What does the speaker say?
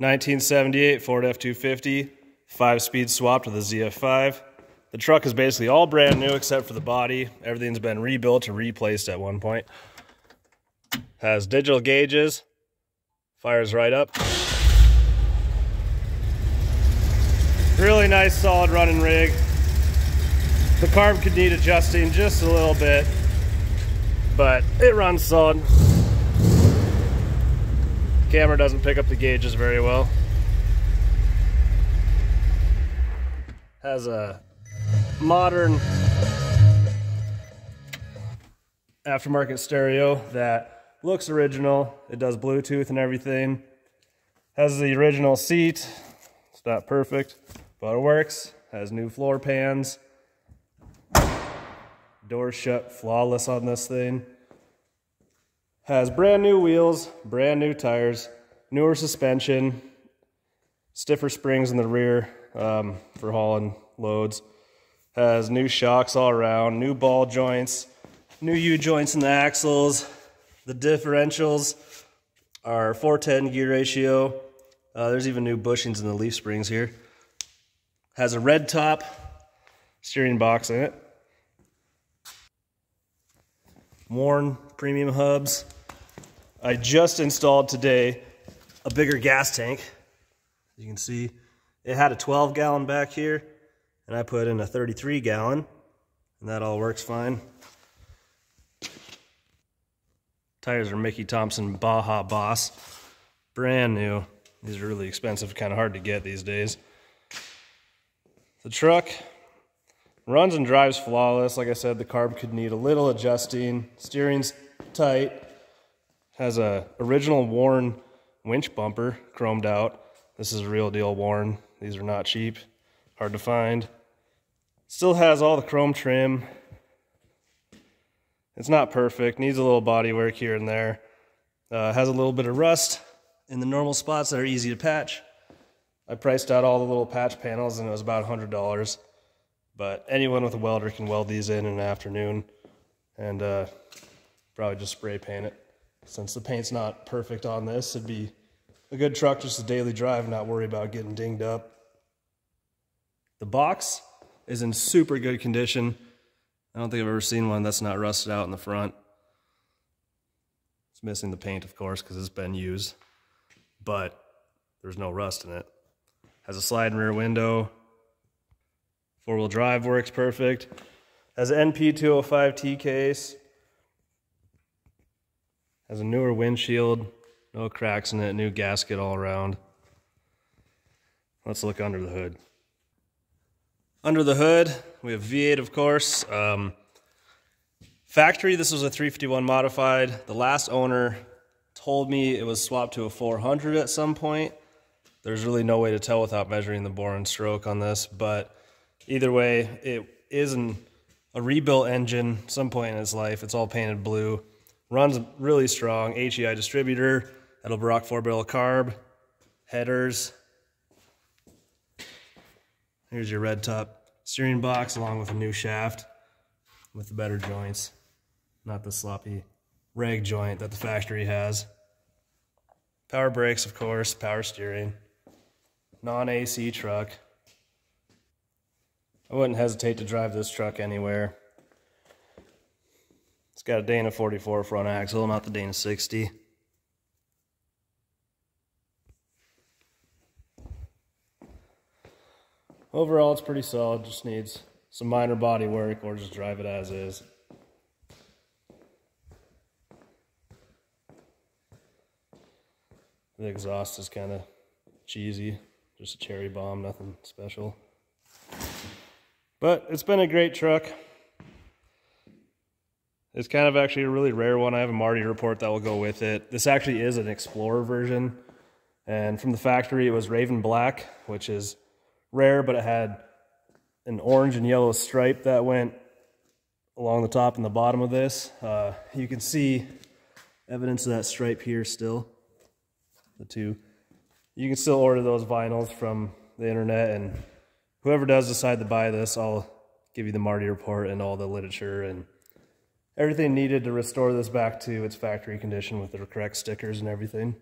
1978 Ford F250, 5-speed swapped with a ZF-5. The truck is basically all brand new except for the body. Everything's been rebuilt or replaced at one point. Has digital gauges, fires right up. Really nice solid running rig. The carb could need adjusting just a little bit, but it runs solid. Camera doesn't pick up the gauges very well. Has a modern aftermarket stereo that looks original. It does Bluetooth and everything. Has the original seat. It's not perfect, but it works. Has new floor pans. Doors shut flawless on this thing. Has brand new wheels, brand new tires, newer suspension, stiffer springs in the rear for hauling loads. Has new shocks all around, new ball joints, new U-joints in the axles. The differentials are 410 gear ratio. There's even new bushings in the leaf springs here. Has a red top steering box in it. Warn premium hubs. I just installed today a bigger gas tank. You can see it had a 12-gallon back here, and I put in a 33-gallon, and that all works fine. Tires are Mickey Thompson Baja Boss, brand new. These are really expensive, kind of hard to get these days. The truck runs and drives flawless. Like I said, the carb could need a little adjusting. Steering's tight. Has a original Warn winch bumper, chromed out. This is a real deal Warn. These are not cheap, hard to find. Still has all the chrome trim. It's not perfect, needs a little body work here and there. Has a little bit of rust in the normal spots that are easy to patch. I priced out all the little patch panels and it was about $100. But anyone with a welder can weld these in an afternoon and probably just spray paint it. Since the paint's not perfect on this, it'd be a good truck just a daily drive, not worry about getting dinged up. The box is in super good condition. I don't think I've ever seen one that's not rusted out in the front. It's missing the paint, of course, because it's been used, but there's no rust in it. Has a sliding rear window. Four-wheel drive works perfect. Has an NP205T case. Has a newer windshield. No cracks in it. New gasket all around. Let's look under the hood. Under the hood, we have V8, of course. Factory, this was a 351 modified. The last owner told me it was swapped to a 400 at some point. There's really no way to tell without measuring the bore and stroke on this, but either way, it is a rebuilt engine some point in its life. It's all painted blue. Runs really strong. HEI distributor, Edelbrock 4-barrel carb, headers. Here's your red top steering box along with a new shaft with the better joints. Not the sloppy rag joint that the factory has. Power brakes, of course, power steering. Non-AC truck. I wouldn't hesitate to drive this truck anywhere. It's got a Dana 44 front axle, not the Dana 60. Overall, it's pretty solid. Just needs some minor body work or just drive it as is. The exhaust is kind of cheesy. Just a cherry bomb, nothing special. But it's been a great truck. It's kind of actually a really rare one. I have a Marty report that will go with it. This actually is an Explorer version. And from the factory, it was Raven Black, which is rare, but it had an orange and yellow stripe that went along the top and the bottom of this. You can see evidence of that stripe here still. The two. You can still order those vinyls from the internet, and whoever does decide to buy this, I'll give you the Marty report and all the literature and everything needed to restore this back to its factory condition with the correct stickers and everything.